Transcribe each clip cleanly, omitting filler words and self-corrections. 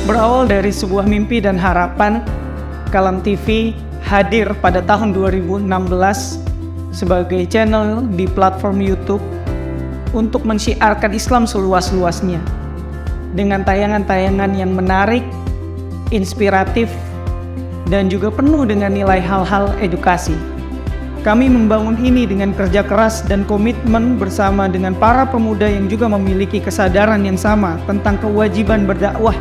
Berawal dari sebuah mimpi dan harapan, Kalam TV hadir pada tahun 2016 sebagai channel di platform YouTube untuk mensyiarkan Islam seluas-luasnya dengan tayangan-tayangan yang menarik, inspiratif, dan juga penuh dengan nilai hal-hal edukasi. Kami membangun ini dengan kerja keras dan komitmen bersama dengan para pemuda yang juga memiliki kesadaran yang sama tentang kewajiban berdakwah.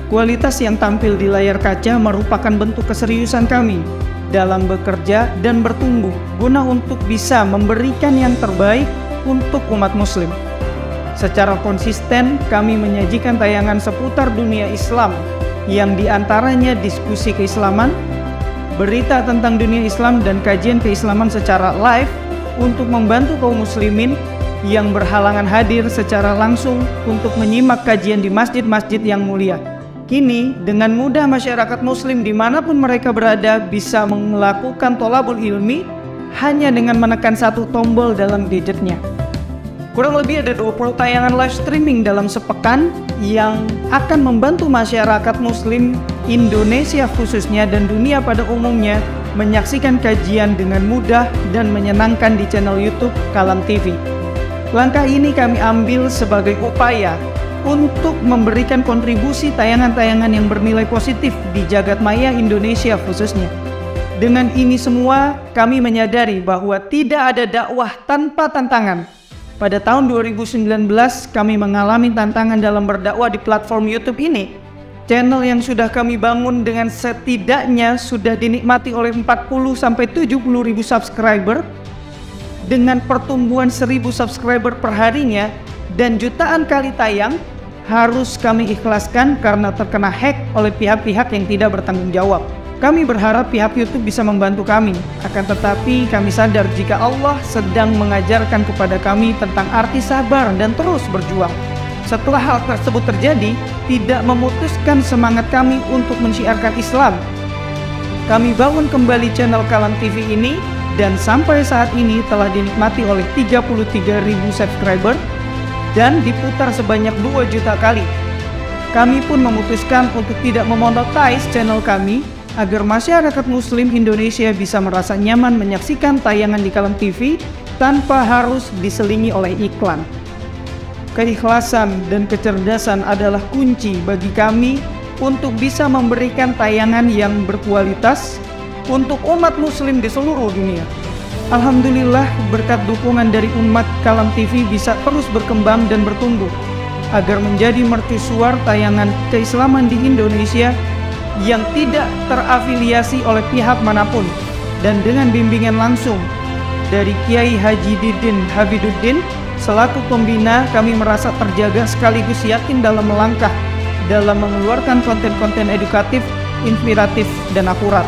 Kualitas yang tampil di layar kaca merupakan bentuk keseriusan kami dalam bekerja dan bertumbuh guna untuk bisa memberikan yang terbaik untuk umat muslim. Secara konsisten kami menyajikan tayangan seputar dunia Islam yang diantaranya diskusi keislaman, berita tentang dunia Islam, dan kajian keislaman secara live untuk membantu kaum muslimin yang berhalangan hadir secara langsung untuk menyimak kajian di masjid-masjid yang mulia. Kini, dengan mudah masyarakat muslim dimanapun mereka berada bisa melakukan tholabul ilmi hanya dengan menekan satu tombol dalam gadgetnya. Kurang lebih ada 20 tayangan live streaming dalam sepekan yang akan membantu masyarakat muslim Indonesia khususnya dan dunia pada umumnya menyaksikan kajian dengan mudah dan menyenangkan di channel YouTube Kalam TV. Langkah ini kami ambil sebagai upaya untuk memberikan kontribusi tayangan-tayangan yang bernilai positif di jagat maya Indonesia khususnya. Dengan ini semua, kami menyadari bahwa tidak ada dakwah tanpa tantangan. Pada tahun 2019, kami mengalami tantangan dalam berdakwah di platform YouTube ini. Channel yang sudah kami bangun dengan setidaknya sudah dinikmati oleh 40-70 ribu subscriber, dengan pertumbuhan 1000 subscriber per harinya, dan jutaan kali tayang, harus kami ikhlaskan karena terkena hack oleh pihak-pihak yang tidak bertanggung jawab. Kami berharap pihak YouTube bisa membantu kami, akan tetapi kami sadar jika Allah sedang mengajarkan kepada kami tentang arti sabar dan terus berjuang. Setelah hal tersebut terjadi, tidak memutuskan semangat kami untuk mensyiarkan Islam. Kami bangun kembali channel Kalam TV ini dan sampai saat ini telah dinikmati oleh 33.000 subscriber dan diputar sebanyak 2 juta kali. Kami pun memutuskan untuk tidak memonetize channel kami agar masyarakat muslim Indonesia bisa merasa nyaman menyaksikan tayangan di Kalam TV tanpa harus diselingi oleh iklan. Keikhlasan dan kecerdasan adalah kunci bagi kami untuk bisa memberikan tayangan yang berkualitas untuk umat muslim di seluruh dunia. Alhamdulillah, berkat dukungan dari umat, Kalam TV bisa terus berkembang dan bertumbuh agar menjadi mercusuar tayangan keislaman di Indonesia yang tidak terafiliasi oleh pihak manapun, dan dengan bimbingan langsung dari Kiai Haji Didin Habiduddin selaku pembina, kami merasa terjaga sekaligus yakin dalam melangkah dalam mengeluarkan konten-konten edukatif, inspiratif, dan akurat.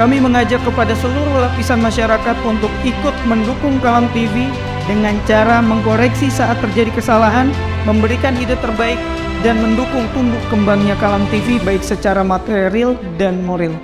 Kami mengajak kepada seluruh lapisan masyarakat untuk ikut mendukung Kalam TV dengan cara mengkoreksi saat terjadi kesalahan, memberikan ide terbaik, dan mendukung tumbuh kembangnya Kalam TV baik secara material dan moral.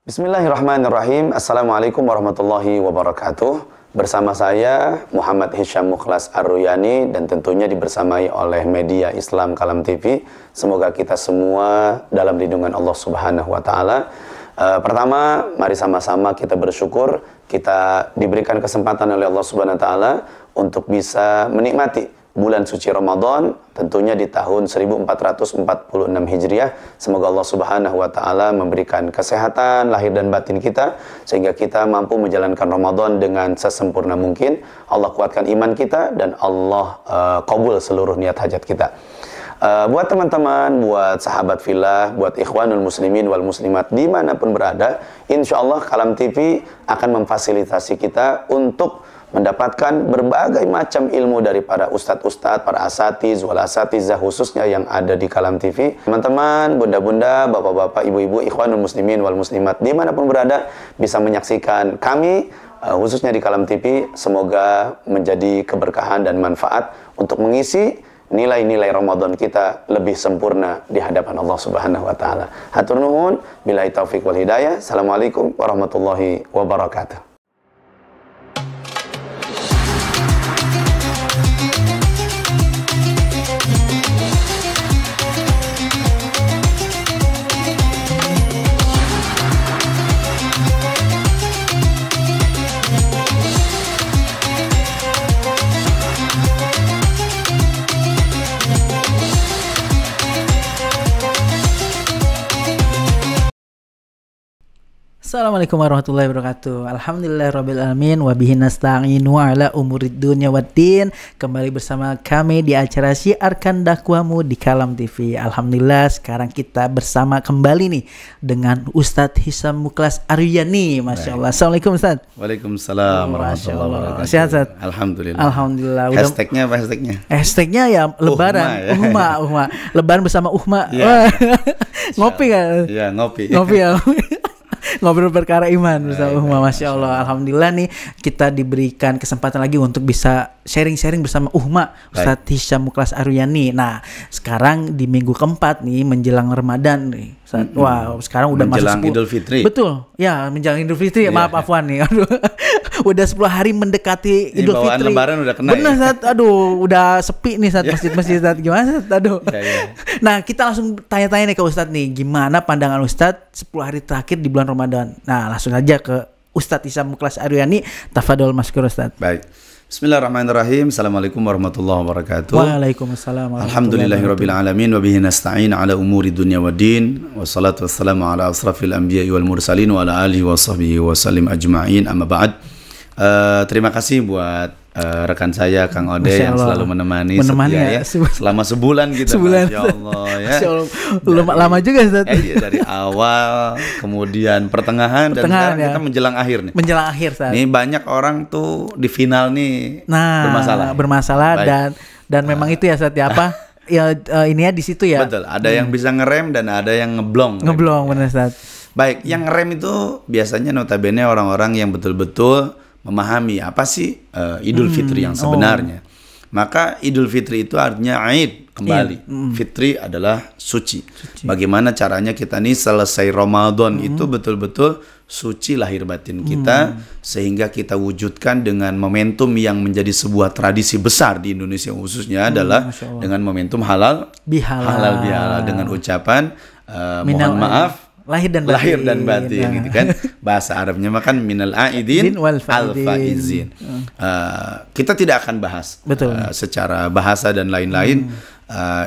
Bismillahirrahmanirrahim. Assalamualaikum warahmatullahi wabarakatuh. Bersama saya Muhammad Hisham Mukhlas Ar-Ruyani dan tentunya dibersamai oleh media Islam Kalam TV. Semoga kita semua dalam lindungan Allah Subhanahu wa taala. Pertama, mari sama-sama kita bersyukur kita diberikan kesempatan oleh Allah Subhanahu wa taala untuk bisa menikmati bulan suci Ramadan, tentunya di tahun 1446 Hijriah. Semoga Allah Subhanahu wa taala memberikan kesehatan lahir dan batin kita sehingga kita mampu menjalankan Ramadan dengan sesempurna mungkin. Allah kuatkan iman kita dan Allah kabul seluruh niat hajat kita. Buat teman-teman, buat sahabat fillah, buat ikhwanul muslimin wal muslimat dimanapun berada, insya Allah Kalam TV akan memfasilitasi kita untuk mendapatkan berbagai macam ilmu dari para ustadz-ustadz, para asatiz, wal asatizah khususnya yang ada di Kalam TV. Teman-teman, bunda-bunda, bapak-bapak, ibu-ibu, ikhwanul muslimin wal muslimat dimanapun berada bisa menyaksikan kami khususnya di Kalam TV. Semoga menjadi keberkahan dan manfaat untuk mengisi nilai-nilai Ramadan kita lebih sempurna di hadapan Allah Subhanahu wa taala. Hatur nuhun, billahi taufik wal hidayah. Assalamualaikum warahmatullahi wabarakatuh. Assalamualaikum warahmatullahi wabarakatuh. Alhamdulillahirrabbilalamin. Wabihi nasta'inu ala umurid dunya waddin. Kembali bersama kami di acara Syiarkan Dakwahmu di Kalam TV. Alhamdulillah sekarang kita bersama kembali nih dengan Ustadz Hisham Muklas Aryani. Masya Allah. Assalamualaikum Ustadz. Waalaikumsalam warahmatullahi wabarakatuh. Sehat Ustadz? Alhamdulillah. Alhamdulillah. Hashtagnya apa hashtagnya? Hashtagnya ya lebaran. Uhma. Lebaran bersama Uhma. Yeah. Ngopi kan? Iya, ngopi. Ngopi ya. Ngobrol perkara iman bersama Uhma. Masya Allah. Alhamdulillah nih kita diberikan kesempatan lagi untuk bisa sharing-sharing bersama Uhma Ustadz Hisham Muklas Aryani. Nah sekarang di minggu keempat nih menjelang Ramadan nih. Wah sekarang udah menjelang masuk Idul Fitri. Betul ya, menjelang Idul Fitri. Maaf afwan nih. Aduh. Udah 10 hari mendekati Idul Fitri. Lebaran udah kena. Bener Ustadz. Aduh udah sepi nih Ustadz, masjid-masjid Ustadz. Gimana Ustadz? Aduh. Nah kita langsung tanya-tanya nih ke Ustadz nih, gimana pandangan Ustadz 10 hari terakhir di bulan Ramadan. Nah langsung aja ke Ustadz Hisham Muklas Aryani. Tafadhol maskur Ustadz. Baik. Bismillahirrahmanirrahim. Assalamualaikum warahmatullahi wabarakatuh. Waalaikumsalam. Alhamdulillahirabbil alamin wa bihi nasta'in ala umuri dunya waddin. Wassalatu wassalamu ala asrafil anbiya'i wal mursalin wa ala alihi wa sahbihi wa sallim ajma'in. Amma ba'd. Terima kasih buat rekan saya Kang Ode yang selalu menemani setia ya. Selama sebulan gitu. Masya Allah ya. Lama juga Ustaz. Dari awal, kemudian pertengahan dan sekarang kita menjelang akhir nih. Menjelang akhir Ustaz. Nih banyak orang tuh di final nih bermasalah dan memang itu ya Ustaz ya apa? Ya ini ya di situ ya. Betul, ada yang bisa ngerem dan ada yang ngeblong. Ngeblong benar Ustaz. Baik, yang ngerem itu biasanya notabene orang-orang yang betul-betul memahami apa sih Idul Fitri yang sebenarnya. Maka Idul Fitri itu artinya Aid kembali. Fitri adalah suci. Bagaimana caranya kita nih selesai Ramadan itu betul-betul suci lahir batin kita, sehingga kita wujudkan dengan momentum yang menjadi sebuah tradisi besar di Indonesia khususnya adalah dengan momentum halal bihalal dengan ucapan mohon maaf lahir dan batin gitu kan. Bahasa Arabnya makan minal aidin al faizin. Kita tidak akan bahas secara bahasa dan lain-lain.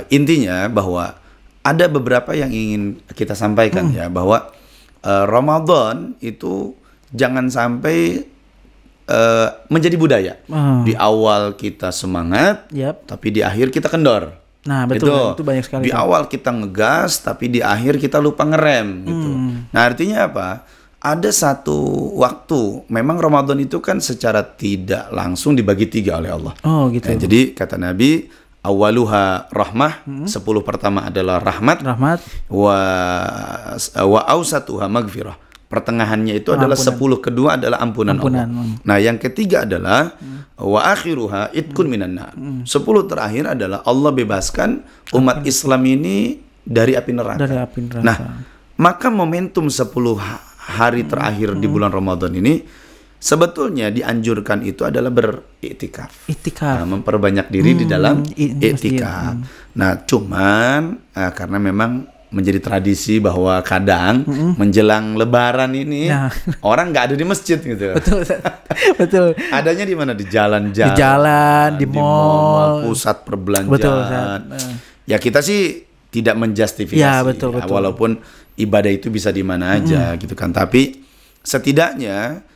Intinya bahwa ada beberapa yang ingin kita sampaikan ya, bahwa Ramadan itu jangan sampai menjadi budaya. Di awal kita semangat, tapi di akhir kita kendor. Nah betul, itu banyak sekali. Di awal kita ngegas, tapi di akhir kita lupa ngerem gitu. Nah artinya apa? Ada satu waktu, memang Ramadan itu kan secara tidak langsung dibagi 3 oleh Allah. Oh gitu. Nah, jadi kata Nabi, awaluha rahmah, 10 pertama adalah rahmat. Wa ausatuha magfirah. Pertengahannya itu adalah 10 kedua adalah ampunan Allah. Nah, yang ketiga adalah wa akhiruha itkun minan nar. 10 terakhir adalah Allah bebaskan umat Islam ini dari api neraka. Nah, maka momentum 10 hari terakhir di bulan Ramadan ini sebetulnya dianjurkan itu adalah beriktikaf. Nah, memperbanyak diri di dalam iktikaf. Nah, cuman karena memang menjadi tradisi bahwa kadang menjelang Lebaran ini orang nggak ada di masjid gitu. Betul. Adanya di mana? Di jalan-jalan, di jalan, di mall, pusat perbelanjaan. Ya kita sih tidak menjustifikasi. Ya, betul. Walaupun ibadah itu bisa di mana aja gitu kan. Tapi setidaknya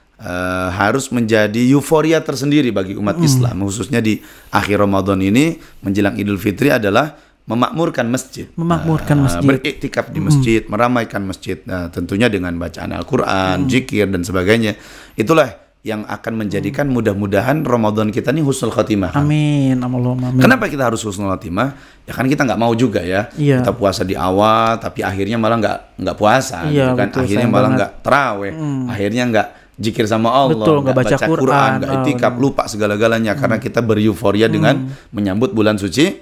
harus menjadi euforia tersendiri bagi umat Islam, khususnya di akhir Ramadan ini menjelang Idul Fitri adalah memakmurkan masjid. Memakmurkan masjid. Beriktikaf di masjid, meramaikan masjid. Nah, tentunya dengan bacaan Al-Qur'an, zikir dan sebagainya. Itulah yang akan menjadikan mudah-mudahan Ramadan kita ini husnul khotimah. Amin. Allahumma amin. Kenapa kita harus husnul khotimah? Ya kan kita nggak mau juga ya. Iya. Kita puasa di awal, tapi akhirnya malah nggak puasa, Iya, gitu kan? betul, Akhirnya sayang malah banget. nggak taraweh, akhirnya nggak zikir sama Allah, Betul, nggak baca Quran, nggak itikaf, lupa segala-galanya karena kita bereuforia dengan menyambut bulan suci,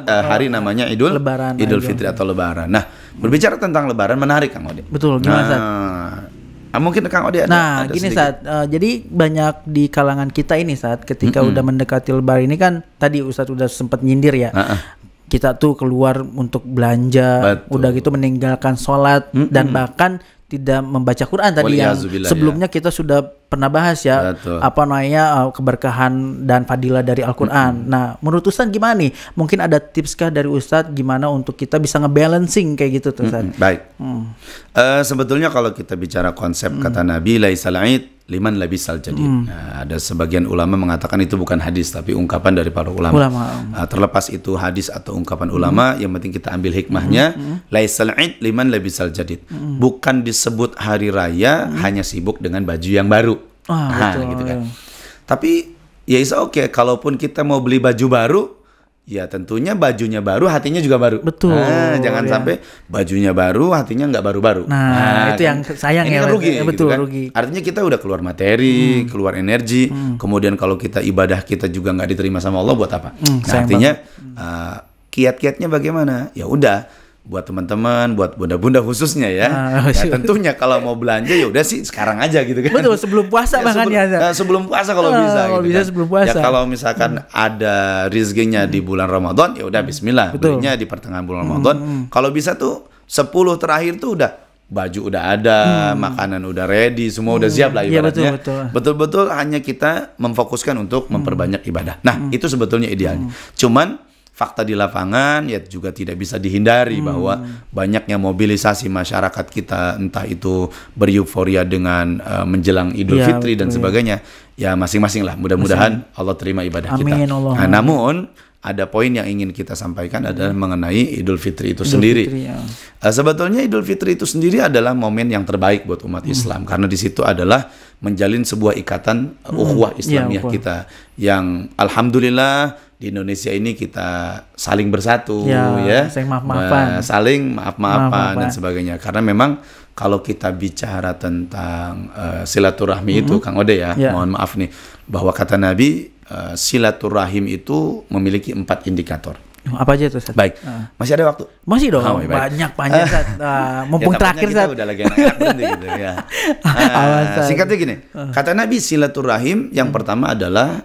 hari namanya Lebaran, Idul Fitri atau Lebaran. Nah, berbicara tentang Lebaran menarik Kang Ode. Betul, gimana Ustaz? Mungkin Kang Ode ada gini sedikit. Saat jadi banyak di kalangan kita ini saat ketika udah mendekati Lebaran ini kan tadi Ustadz udah sempat nyindir ya. Kita tuh keluar untuk belanja, Betul. udah gitu meninggalkan sholat dan bahkan tidak membaca Quran tadi yang Waliyazubillah, sebelumnya kita sudah pernah bahas ya. Betul. Apa namanya keberkahan dan fadilah dari Al-Quran. Nah, menurut Ustadz gimana nih? Mungkin ada tips kah dari Ustadz gimana untuk kita bisa ngebalancing kayak gitu tuh Ustadz? Baik. Sebetulnya kalau kita bicara konsep kata Nabi laisal aid liman labisal jadid. Nah, ada sebagian ulama mengatakan itu bukan hadis tapi ungkapan dari para ulama. Terlepas itu hadis atau ungkapan ulama, yang penting kita ambil hikmahnya. Laisal aid liman labisal jadid. Bukan disebut hari raya hanya sibuk dengan baju yang baru. Betul, gitu kan. Tapi ya is oke, kalaupun kita mau beli baju baru, ya tentunya bajunya baru, hatinya juga baru. Betul. Jangan sampai bajunya baru, hatinya nggak baru-baru. Nah, itu yang sayang ini ya. kan rugi, Betul, gitu kan? rugi. Artinya kita udah keluar materi, keluar energi. Kemudian kalau kita ibadah kita juga nggak diterima sama Allah, buat apa? Artinya kiat-kiatnya bagaimana? Ya udah. Buat teman-teman, buat bunda-bunda khususnya ya. Tentunya kalau mau belanja ya udah sih sekarang aja gitu kan. Betul, sebelum puasa bahkan ya. Sebelum puasa kalau bisa. Kalau gitu bisa kan. sebelum puasa. Ya kalau misalkan ada rezekinya di bulan Ramadan, ya udah Bismillah. Belinya di pertengahan bulan Ramadan. Kalau bisa tuh 10 terakhir tuh udah baju udah ada, makanan udah ready, semua udah siap lah ibaratnya. Iya, Betul-betul hanya kita memfokuskan untuk memperbanyak ibadah. Nah, itu sebetulnya idealnya. Cuman fakta di lapangan ya juga tidak bisa dihindari bahwa banyaknya mobilisasi masyarakat kita, entah itu bereuforia dengan menjelang Idul Fitri dan sebagainya, ya masing-masing lah. Mudah-mudahan Allah terima ibadah kita. Nah, namun ada poin yang ingin kita sampaikan adalah mengenai Idul Fitri itu sendiri. Sebetulnya Idul Fitri itu sendiri adalah momen yang terbaik buat umat Islam karena di situ adalah menjalin sebuah ikatan ukhuwah Islamiyah kita yang alhamdulillah di Indonesia ini kita saling bersatu saling maaf-maafan dan sebagainya. Karena memang kalau kita bicara tentang silaturahmi itu Kang Ode ya, mohon maaf nih bahwa kata Nabi silaturahim itu memiliki 4 indikator. Apa aja tuh Ustaz? Baik, masih ada waktu? Masih dong, banyak Ustaz. Mumpung terakhir Ustaz. Udah lagi enak berhenti gitu ya. Singkatnya gini, kata Nabi silaturahim yang pertama adalah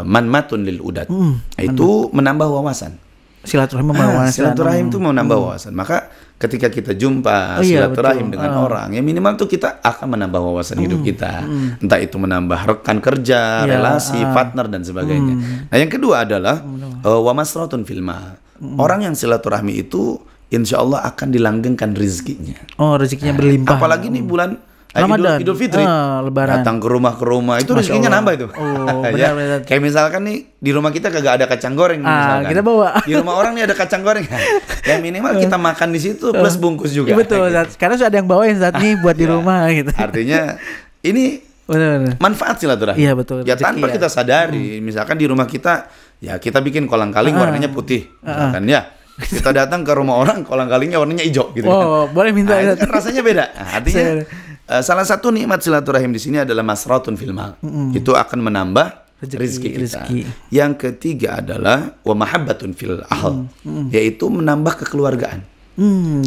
manmatun lil udad, itu menambah wawasan. Silaturahim itu menambah wawasan. Maka ketika kita jumpa silaturahim dengan orang, ya minimal tuh kita akan menambah wawasan hidup kita. Entah itu menambah rekan kerja, relasi, partner dan sebagainya. Nah, yang kedua adalah wa masratun fil mal. Orang yang silaturahmi itu insya Allah akan dilanggengkan rezekinya. Rezekinya berlimpah. Apalagi nih bulan Idul Fitri, Lebaran. datang ke rumah itu rezekinya nambah itu. Benar. Kayak misalkan nih di rumah kita kagak ada kacang goreng misalkan. Kita bawa. Di rumah orang nih ada kacang goreng. Ya minimal kita makan di situ plus bungkus juga. Betul, gitu. Karena sudah ada yang bawain saat nih buat di rumah gitu. Artinya ini manfaat silaturahmi. Iya betul. Ya tanpa kita sadari, misalkan di rumah kita ya kita bikin kolang-kaling warnanya putih, misalkan ya. Kita datang ke rumah orang kolang-kalingnya warnanya hijau gitu. Boleh minta. Itu kan rasanya beda. Artinya salah satu nikmat silaturahim di sini adalah masratun fil mal. Itu akan menambah rezeki kita. Yang ketiga adalah wa mahabbatun fil ahl, yaitu menambah kekeluargaan.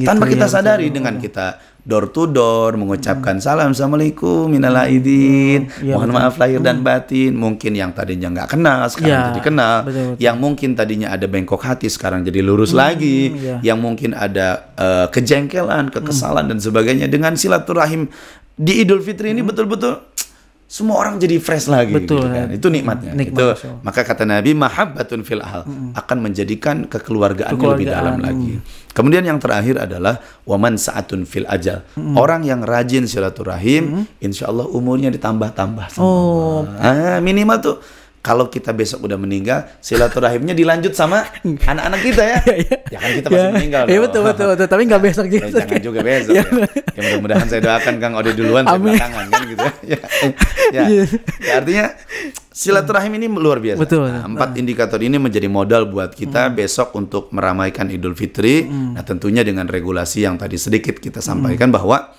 Tanpa kita sadari dengan kita door to door mengucapkan salam, assalamualaikum minal aidin, mohon maaf lahir dan batin. Mungkin yang tadinya nggak kenal sekarang jadi kenal, yang mungkin tadinya ada bengkok hati sekarang jadi lurus lagi, yang mungkin ada kejengkelan, kekesalan dan sebagainya. Dengan silaturahim di Idul Fitri ini betul-betul semua orang jadi fresh lagi. Betul, gitu kan. Itu nikmatnya. Maka kata Nabi mahabbatun fil ahl, akan menjadikan kekeluargaan lebih dalam lagi. Kemudian yang terakhir adalah waman sa'atun fil ajal. Orang yang rajin silaturahim, insya Allah umurnya ditambah-tambah sama Allah. Minimal tuh kalau kita besok udah meninggal, silaturahimnya dilanjut sama anak-anak kita ya. Ya kan kita masih meninggal. Iya betul. Tapi nggak besok juga. Jangan juga besok ya. Ya mudah-mudahan saya doakan Kang Ode duluan, saya belakangan kan gitu ya. Ya artinya silaturahim ini luar biasa. Betul. Nah, 4 indikator ini menjadi modal buat kita besok untuk meramaikan Idul Fitri. Nah tentunya dengan regulasi yang tadi sedikit kita sampaikan bahwa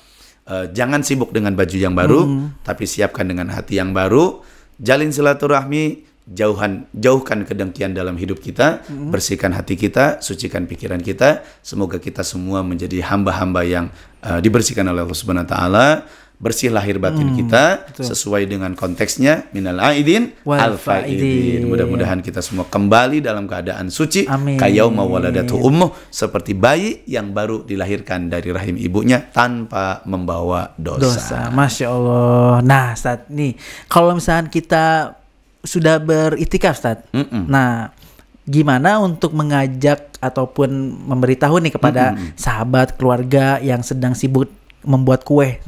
jangan sibuk dengan baju yang baru, tapi siapkan dengan hati yang baru. Jalin silaturahmi, jauhkan kedengkian dalam hidup kita, bersihkan hati kita, sucikan pikiran kita. Semoga kita semua menjadi hamba-hamba yang dibersihkan oleh Allah Subhanahu wa taala, bersih lahir batin kita sesuai dengan konteksnya, minal aidin wal faidin. Mudah-mudahan kita semua kembali dalam keadaan suci, kayauma waladatu ummuh, seperti bayi yang baru dilahirkan dari rahim ibunya tanpa membawa dosa. Masya Allah. Nah, Ustaz, nih kalau misalnya kita sudah beriktikaf, Ustaz. Nah, gimana untuk mengajak ataupun memberitahu nih kepada sahabat, keluarga yang sedang sibuk membuat kue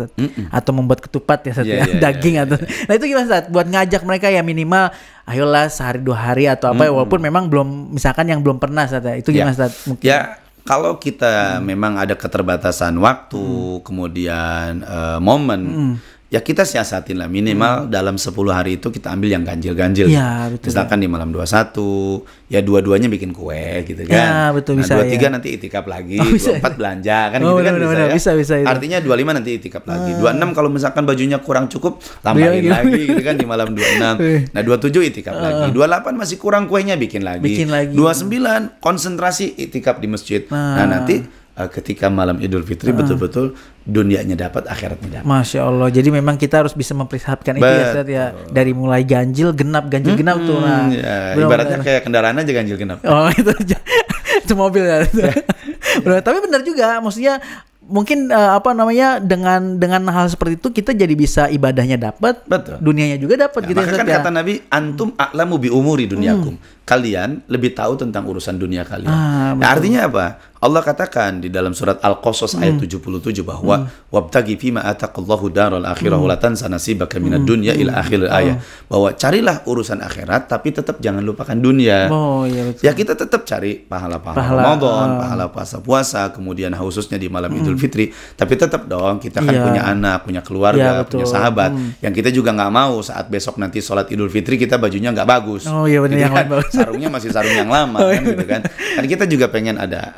atau membuat ketupat ya, daging atau nah itu gimana Ustaz? Buat ngajak mereka ya minimal ayolah sehari 2 hari atau apa walaupun memang belum, misalkan yang belum pernah Ustaz, itu gimana Ustaz? Mungkin ya kalau kita memang ada keterbatasan waktu kemudian momen, ya kita siasatin lah minimal dalam 10 hari itu kita ambil yang ganjil-ganjil. Ya, betul. Misalkan di malam 21, ya 22-nya bikin kue gitu kan. Ya, betul, bisa. 23 nanti itikaf lagi, 24 belanja kan gitu kan bisa. Artinya 25 nanti itikaf lagi. 26 kalau misalkan bajunya kurang cukup, tambahin lagi gitu kan di malam 26. Nah, 27 itikaf lagi. 28 masih kurang kuenya, bikin lagi. 29 konsentrasi itikaf di masjid. Nah, nanti ketika malam Idul Fitri betul-betul dunianya dapat, akhiratnya dapat. Masya Allah. Jadi memang kita harus bisa mempersiapkan itu ya Ustaz ya. Dari mulai ganjil genap tuh. Nah, ya, ibaratnya kayak kendaraan aja ganjil genap. Oh itu aja. Itu mobil ya. Tapi benar juga, maksudnya mungkin dengan hal seperti itu kita jadi bisa ibadahnya dapat, dunianya juga dapat gitu ya. Maka kan kata Nabi, antum a'lamu bi umuri dunyakum. Kalian lebih tahu tentang urusan dunia kalian. Nah, artinya apa? Allah katakan di dalam surat Al-Qasas ayat 77 bahwa wabtagi fima ataqallahu daral akhirah wa la tansa nasibaka minad dunya ila akhir ayat. Bahwa carilah urusan akhirat tapi tetap jangan lupakan dunia. Ya kita tetap cari pahala-pahala Ramadan, pahala puasa-puasa, kemudian khususnya di malam Idul Fitri, tapi tetap dong kita kan punya anak, punya keluarga, punya sahabat yang kita juga nggak mau saat besok nanti sholat Idul Fitri kita bajunya nggak bagus. Gitu kan? Sarungnya masih sarung yang lama kan gitu kan. Kan kita juga pengen ada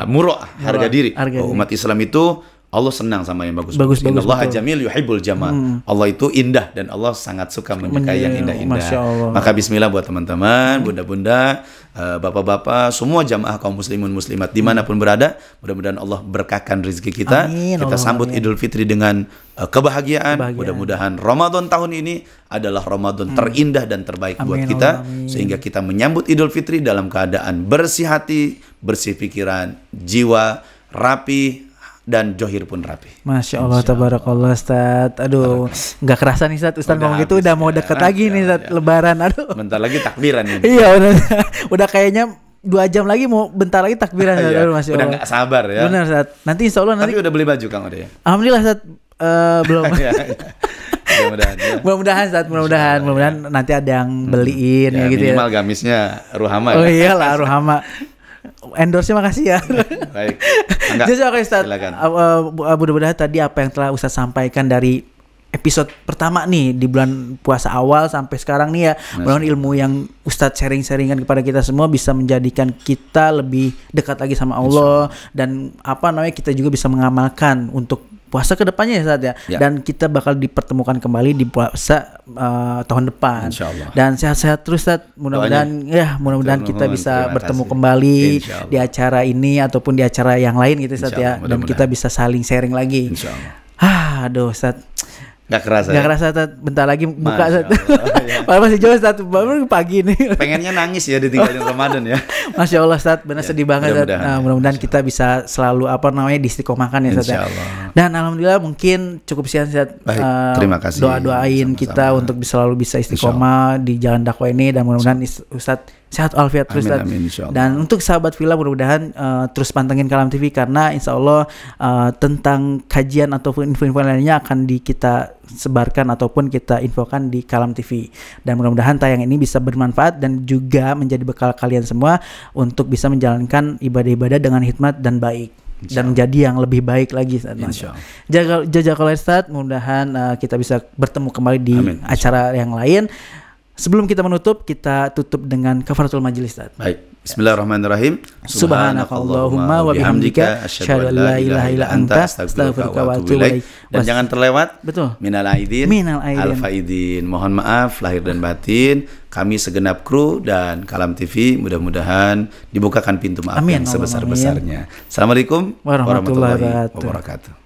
murah, harga diri. Umat Islam itu Allah senang sama yang bagus. Allah jamil yuhibbul jamal. Allah itu indah dan Allah sangat suka menyukai yang indah-indah. Maka bismillah buat teman-teman, bunda-bunda, bapak-bapak, semua jamaah kaum muslimun muslimat dimanapun berada, mudah-mudahan Allah berkahkan rezeki kita. Kita sambut Idul Fitri dengan kebahagiaan. Mudah-mudahan Ramadan tahun ini adalah Ramadan terindah dan terbaik buat kita, sehingga kita menyambut Idul Fitri dalam keadaan bersih hati, bersih pikiran, jiwa rapi, dan johir pun rapi. Masya Allah, tabarakallah Ustaz. Aduh, nggak kerasa nih Ustaz ngomong gitu udah mau deket lagi nih Ustaz, Lebaran. Aduh, bentar lagi takbiran ini. Iya udah kayaknya 2 jam lagi mau bentar lagi takbiran. Masya Allah, udah nggak sabar ya. Benar Ustaz. Nanti insya Allah nanti. Tapi udah beli baju Kang Ode ya? Alhamdulillah Ustaz. Belum. Mudah-mudahan nanti ada yang beliin ya gitu ya. Minimal gamisnya Ruhama. Oh iyalah Ruhama. Endorse-nya makasih ya. Baik. Jadi Ustaz, mudah-mudahan tadi apa yang telah Ustaz sampaikan dari episode pertama nih di bulan puasa awal sampai sekarang nih ya, mudah-mudahan ilmu yang Ustaz sharing-sharingkan kepada kita semua bisa menjadikan kita lebih dekat lagi sama Allah, dan kita juga bisa mengamalkan untuk puasa kedepannya ya Ustaz ya. Dan kita bakal dipertemukan kembali di puasa tahun depan. Dan sehat-sehat terus Ustaz. Mudah-mudahan kita bisa bertemu kembali di acara ini ataupun di acara yang lain gitu Ustaz ya. Dan kita bisa saling sharing lagi. Aduh Ustaz, Gak kerasa Ustaz. Bentar lagi buka Ustaz. Masih jauh Ustaz, baru pagi nih. Pengennya nangis ya ditinggalin Ramadan ya. Masya Allah Ustaz, benar sedih banget Ustaz. Mudah-mudahan kita bisa selalu diistiqomahkan ya Ustaz ya. Dan alhamdulillah mungkin cukup sekian Ustaz. Terima kasih. Doain kita untuk selalu bisa istiqomah di jalan dakwah ini, dan mudah-mudahan Ustaz sehat walafiat terus. Amin, insyaallah. Dan untuk sahabat Villa mudah-mudahan terus pantengin Kalam TV karena insya Allah tentang kajian ataupun info-info lainnya akan kita sebarkan ataupun kita infokan di Kalam TV. Dan mudah-mudahan tayang ini bisa bermanfaat dan juga menjadi bekal kalian semua untuk bisa menjalankan ibadah-ibadah dengan hikmat dan baik. Dan menjadi yang lebih baik lagi. Jazakallah Ustaz, mudah-mudahan kita bisa bertemu kembali di acara yang lain. Sebelum kita menutup, kita tutup dengan kafaratul majlis, Ustaz. Baik. Bismillahirrahmanirrahim. Subhanakallahumma wa bihamdika asyhadu an la ilaha illa anta astaghfiruka wa atubu ilaik. Dan jangan terlewat minal aidin al faidin. Mohon maaf lahir dan batin. Kami segenap kru dan Kalam TV mudah-mudahan dibukakan pintu maaf yang sebesar-besarnya. Assalamualaikum warahmatullahi wabarakatuh.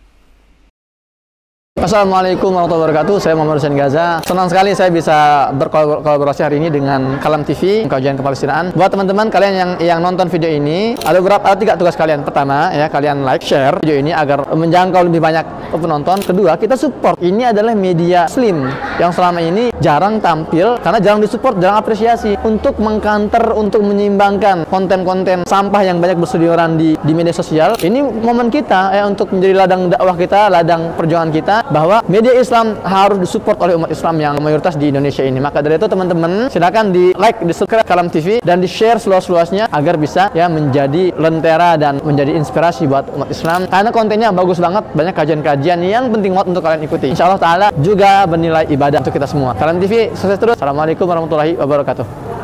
Assalamualaikum warahmatullahi wabarakatuh. Saya Muhammad Hussein Gaza. Senang sekali saya bisa berkolaborasi hari ini dengan Kalam TV, kajian kepalestinaan. Buat teman-teman kalian yang nonton video ini, ada 3 tugas kalian. Pertama, ya kalian like, share video ini agar menjangkau lebih banyak penonton. Kedua, kita support. Ini adalah media Muslim yang selama ini jarang tampil karena jarang disupport, jarang apresiasi untuk mengcounter, untuk menyeimbangkan konten-konten sampah yang banyak berseliweran di media sosial. Ini momen kita untuk menjadi ladang dakwah kita, ladang perjuangan kita, bahwa media Islam harus disupport oleh umat Islam yang mayoritas di Indonesia ini. Maka dari itu teman-teman silakan di like, di subscribe Kalam TV dan di share seluas-luasnya agar bisa menjadi lentera dan menjadi inspirasi buat umat Islam karena kontennya bagus banget, banyak kajian-kajian yang penting banget untuk kalian ikuti. Insya Allah Ta'ala juga bernilai ibadah untuk kita semua. Kalam TV sukses terus. Assalamualaikum warahmatullahi wabarakatuh.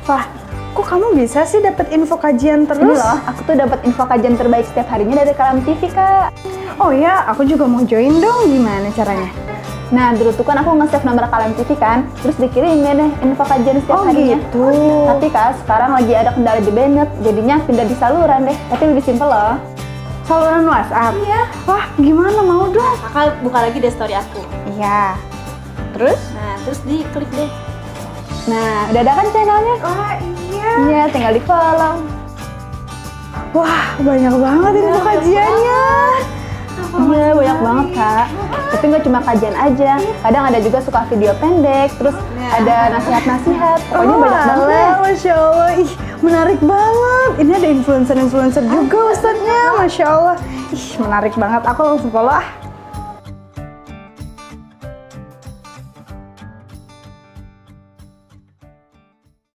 Fah, kok kamu bisa sih dapat info kajian terus? Ini loh, aku tuh dapat info kajian terbaik setiap harinya dari Kalam TV, Kak. Oh ya, aku juga mau join dong. Gimana caranya? Nah, dulu tuh kan aku nge-save nomor Kalam TV kan, terus dikirimin deh info kajian setiap harinya. Gitu. Tapi Kak, sekarang lagi ada kendala di Bennett, jadinya pindah di saluran deh. Tapi lebih simpel loh. Saluran WhatsApp? Iya. Wah, gimana mau dong? Kakak buka lagi deh story aku. Iya. Terus? Nah, terus diklik deh. Nah, udah ada kan channelnya? Wah, iya. Iya, tinggal di follow. Wah, banyak banget info kajiannya. Iya, banyak banget, Kak. Tapi nggak cuma kajian aja. Kadang ada juga suka video pendek, terus ada nasihat-nasihat. Pokoknya banyak banget. Masya Allah, ih menarik banget. Ini ada influencer juga Ustadznya, Masya Allah. Ih, menarik banget. Aku langsung follow ah.